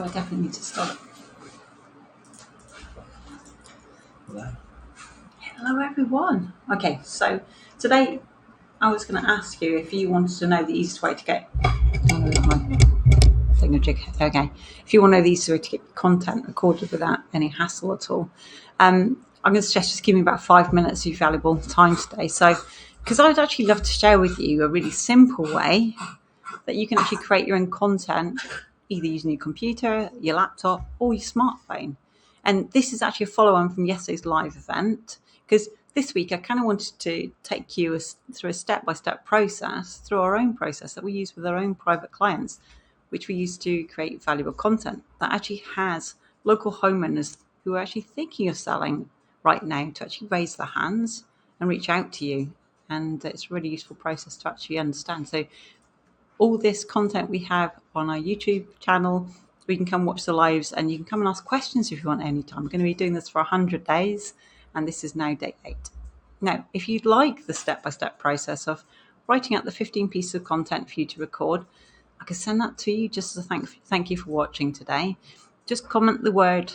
So I definitely need to start. Hello everyone. Okay, so today I was going to ask you if you wanted to know the easiest way to get Okay, if you want to know the easiest way to get content recorded without any hassle at all, I'm going to suggest just give me about 5 minutes of your valuable time today. So, because I would actually love to share with you a really simple way that you can actually create your own content, either using your computer, your laptop, or your smartphone. And this is actually a follow-on from yesterday's live event, because this week I kind of wanted to take you through a step-by-step process, through our own process that we use with our own private clients, which we use to create valuable content that actually has local homeowners who are actually thinking of selling right now to actually raise their hands and reach out to you. And it's a really useful process to actually understand. So all this content we have on our YouTube channel, we can come watch the lives, and you can come and ask questions if you want anytime. We're going to be doing this for 100 days, and this is now day 8. Now, if you'd like the step-by-step process of writing out the 15 pieces of content for you to record, I can send that to you just as a thank you for watching today. Just comment the word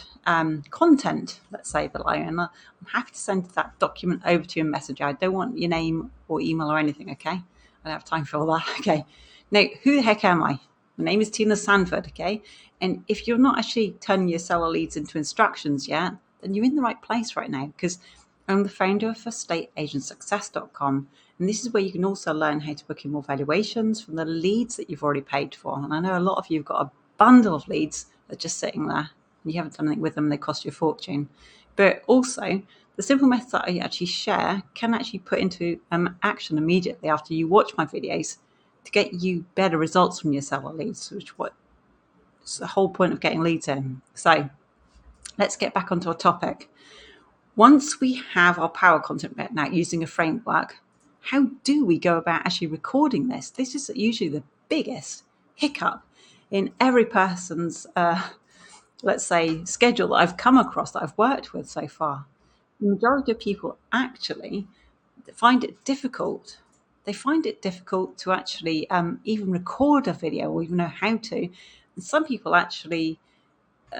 content, let's say, below, and I'm happy to send that document over to you in Messenger. I don't want your name or email or anything, okay? I don't have time for all that, okay? Now, who the heck am I? My name is Tina Sanford, okay? And if you're not actually turning your seller leads into instructions yet, then you're in the right place right now, because I'm the founder of estateagentsuccess.com. And this is where you can also learn how to book in more valuations from the leads that you've already paid for. And I know a lot of you have got a bundle of leads that are just sitting there and you haven't done anything with them. They cost you a fortune. But also, the simple method that I actually share can actually put into action immediately after you watch my videos to get you better results from your seller leads, which is the whole point of getting leads in. So let's get back onto our topic. Once we have our power content written out using a framework, how do we go about actually recording this? This is usually the biggest hiccup in every person's, let's say, schedule that I've come across, that I've worked with so far. The majority of people actually find it difficult. They find it difficult to actually even record a video or even know how to. And some people actually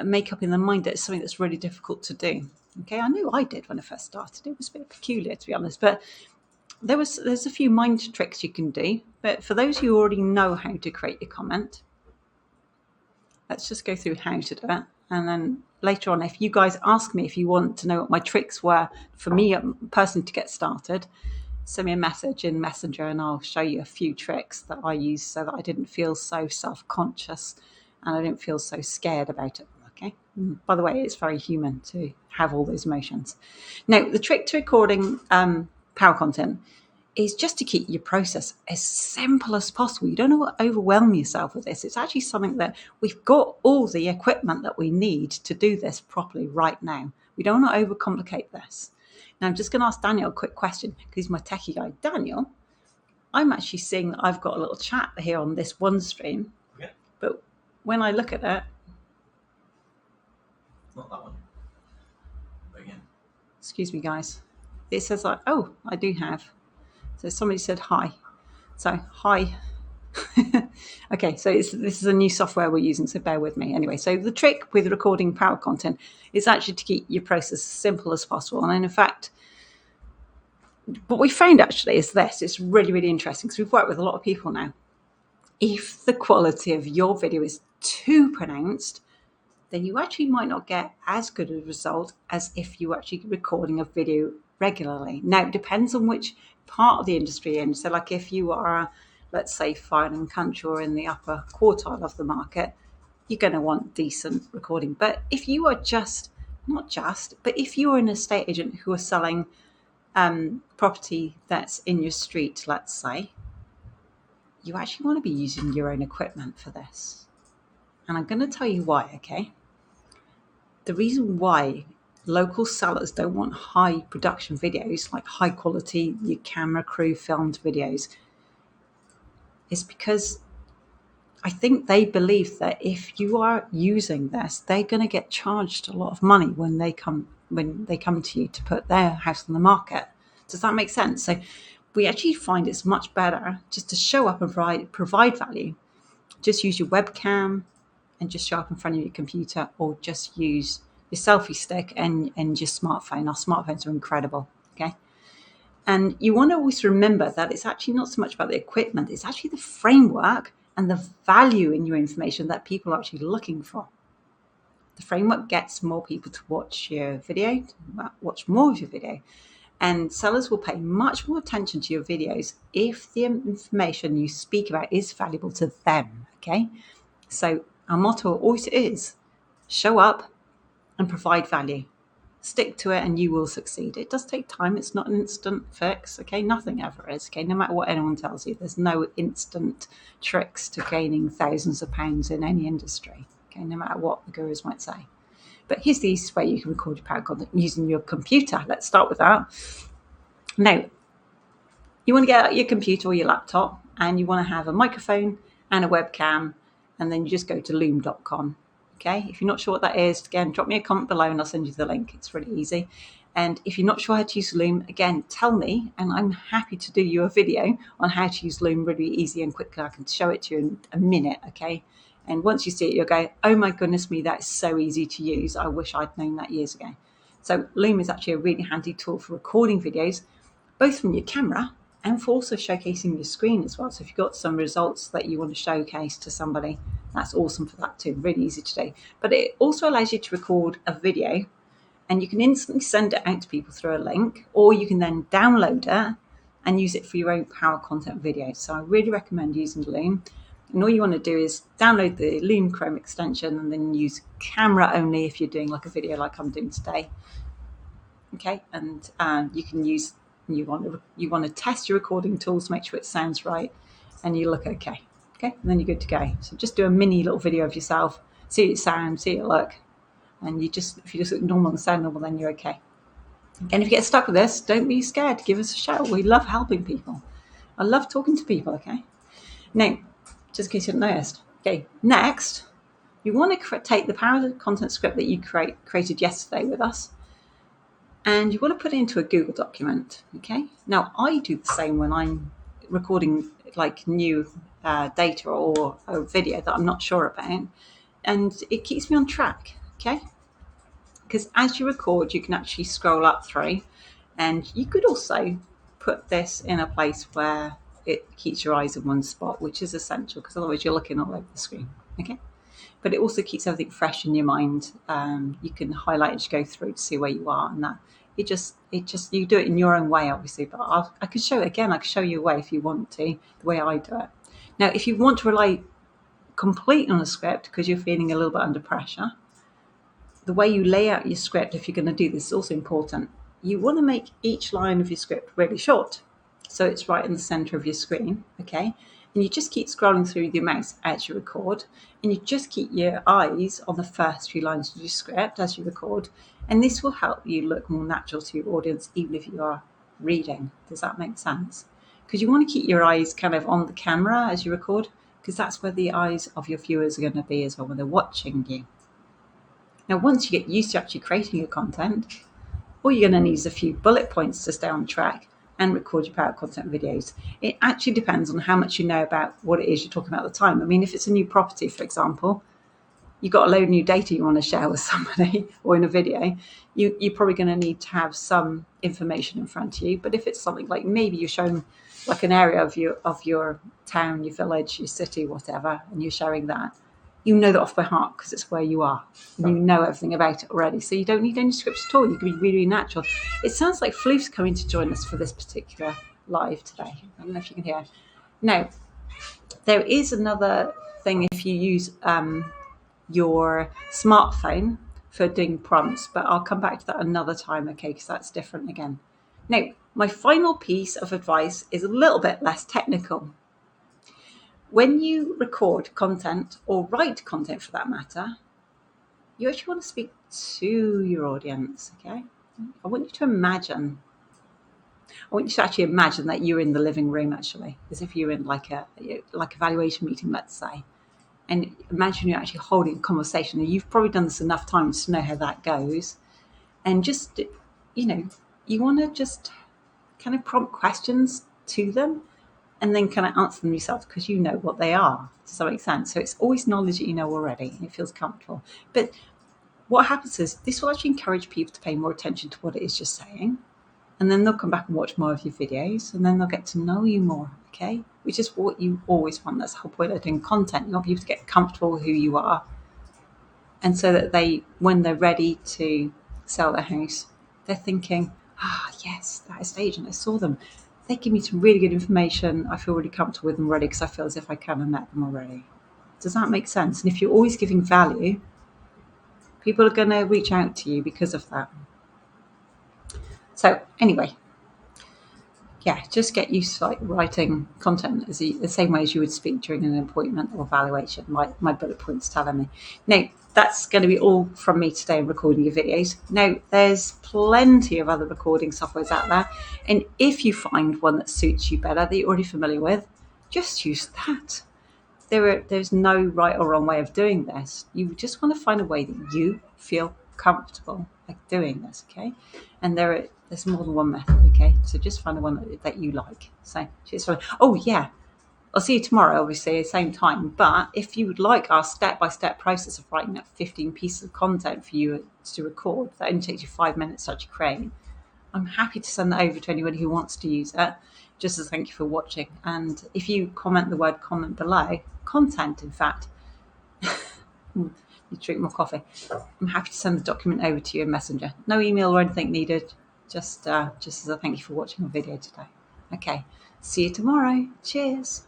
make up in their mind that it's something that's really difficult to do. Okay, I know I did when I first started. It was a bit peculiar, to be honest, but there's a few mind tricks you can do. But for those who already know how to create your comment, let's just go through how to do it. And then later on, if you guys ask me if you want to know what my tricks were for me personally to get started, send me a message in Messenger and I'll show you a few tricks that I use so that I didn't feel so self-conscious and I didn't feel so scared about it. Okay. By the way, it's very human to have all those emotions. Now, the trick to recording power content is just to keep your process as simple as possible. You don't want to overwhelm yourself with this. It's actually something that we've got all the equipment that we need to do this properly right now. We don't want to overcomplicate this. Now, I'm just going to ask Daniel a quick question because he's my techie guy. Daniel, I'm actually seeing that I've got a little chat here on this one stream. Yeah. But when I look at it, not that one. But again. Excuse me, guys. It says like, oh, I do have. So somebody said hi. So hi. Okay, so this is a new software we're using, so bear with me. Anyway, so the trick with recording power content is actually to keep your process as simple as possible. And in fact, what we found actually is this. It's really, really interesting because we've worked with a lot of people now. If the quality of your video is too pronounced, then you actually might not get as good a result as if you were actually recording a video regularly. Now, it depends on which part of the industry you're in. So like if you are, let's say, fine and country or in the upper quartile of the market, you're going to want decent recording. But if you are but if you're an estate agent who are selling property that's in your street, let's say, you actually want to be using your own equipment for this. And I'm going to tell you why, okay? The reason why local sellers don't want high production videos, like high quality, your camera crew filmed videos, is because I think they believe that if you are using this, they're going to get charged a lot of money when they come to you to put their house on the market. Does that make sense? So we actually find it's much better just to show up and provide value. Just use your webcam, and just show up in front of your computer, or just use your selfie stick and your smartphone. Our smartphones are incredible, okay? And you want to always remember that it's actually not so much about the equipment, it's actually the framework and the value in your information that people are actually looking for. The framework gets more people to watch your video, watch more of your video. And sellers will pay much more attention to your videos if the information you speak about is valuable to them, okay? So our motto always is show up and provide value. Stick to it and you will succeed. It does take time. It's not an instant fix, okay? Nothing ever is, okay? No matter what anyone tells you, there's no instant tricks to gaining thousands of pounds in any industry, okay? No matter what the gurus might say. But here's the easiest way you can record your power content using your computer. Let's start with that. Now, you want to get out your computer or your laptop and you want to have a microphone and a webcam, and then you just go to loom.com. Okay, if you're not sure what that is, again, drop me a comment below and I'll send you the link. It's really easy. And if you're not sure how to use Loom, again, tell me and I'm happy to do you a video on how to use Loom really easy and quickly. I can show it to you in a minute, okay? And once you see it, you'll go, oh my goodness me, that's so easy to use. I wish I'd known that years ago. So Loom is actually a really handy tool for recording videos, both from your camera and for also showcasing your screen as well. So if you've got some results that you want to showcase to somebody, that's awesome for that too. Really easy to do. But it also allows you to record a video and you can instantly send it out to people through a link, or you can then download it and use it for your own power content video. So I really recommend using Loom. And all you want to do is download the Loom Chrome extension and then use camera only if you're doing like a video like I'm doing today. Okay, and you can use, you want to test your recording tools, make sure it sounds right, and you look okay. Okay, and then you're good to go. So just do a mini little video of yourself, see it sound, see it look, and if you just look normal and sound normal, then you're okay. And if you get stuck with this, don't be scared. Give us a shout. We love helping people. I love talking to people. Okay. Now, just in case you hadn't noticed. Okay. Next, you want to take the power content script that you created yesterday with us, and you want to put it into a Google document. Okay. Now, I do the same when I'm recording like new data or a video that I'm not sure about, and it keeps me on track. Okay. Because as you record, you can actually scroll up through, and you could also put this in a place where it keeps your eyes in one spot, which is essential because otherwise you're looking all over the screen. Okay. But it also keeps everything fresh in your mind. You can highlight as you go through to see where you are, and that it just you do it in your own way, obviously. But I could show it again. I could show you a way if you want to, the way I do it. Now, if you want to rely completely on a script because you're feeling a little bit under pressure, the way you lay out your script, if you're going to do this, is also important. You want to make each line of your script really short, so it's right in the center of your screen, okay? And you just keep scrolling through your mouse as you record, and you just keep your eyes on the first few lines of your script as you record, and this will help you look more natural to your audience, even if you are reading. Does that make sense? Because you want to keep your eyes kind of on the camera as you record, because that's where the eyes of your viewers are going to be as well when they're watching you. Now, once you get used to actually creating your content, all you're going to need is a few bullet points to stay on track and record your power content videos. It actually depends on how much you know about what it is you're talking about at the time. I mean, if it's a new property, for example, you've got a load of new data you want to share with somebody or in a video, you're probably going to need to have some information in front of you. But if it's something like maybe you're showing like an area of your town, your village, your city, whatever, and you're sharing that, you know that off by heart because it's where you are. And you know everything about it already. So you don't need any scripts at all. You can be really, really natural. It sounds like Floof's coming to join us for this particular live today. I don't know if you can hear. Now, there is another thing if you use your smartphone for doing prompts, but I'll come back to that another time, okay, because that's different again. Now, my final piece of advice is a little bit less technical. When you record content or write content for that matter, you actually want to speak to your audience, okay? I want you to actually imagine that you're in the living room actually, as if you're in like a evaluation meeting, let's say. And imagine you're actually holding a conversation, and you've probably done this enough times to know how that goes. And just, you want to just kind of prompt questions to them and then kind of answer them yourself because you know what they are. Does that make sense? So it's always knowledge that you know already and it feels comfortable. But what happens is this will actually encourage people to pay more attention to what it is you're saying. And then they'll come back and watch more of your videos and then they'll get to know you more, okay? Which is what you always want. That's the whole point of doing content. You want people to get comfortable with who you are. And so that they, when they're ready to sell their house, they're thinking, yes, that estate agent, I saw them. They give me some really good information. I feel really comfortable with them already because I feel as if I kind of met them already. Does that make sense? And if you're always giving value, people are going to reach out to you because of that. So anyway, yeah, just get used to like writing content as the same way as you would speak during an appointment or valuation, like my bullet points telling me. Now, that's going to be all from me today in recording your videos. Now, there's plenty of other recording softwares out there. And if you find one that suits you better, that you're already familiar with, just use that. There's no right or wrong way of doing this. You just want to find a way that you feel comfortable like doing this, okay? And there's more than one method, okay? So just find the one that you like. So just oh yeah, I'll see you tomorrow, obviously, at the same time. But if you would like our step-by-step process of writing up 15 pieces of content for you to record, that only takes you 5 minutes to actually create, I'm happy to send that over to anyone who wants to use it, just as thank you for watching. And if you comment the word comment below, content in fact, you drink more coffee, I'm happy to send the document over to you in Messenger. No email or anything needed, just as a thank you for watching my video today. Okay, see you tomorrow. Cheers.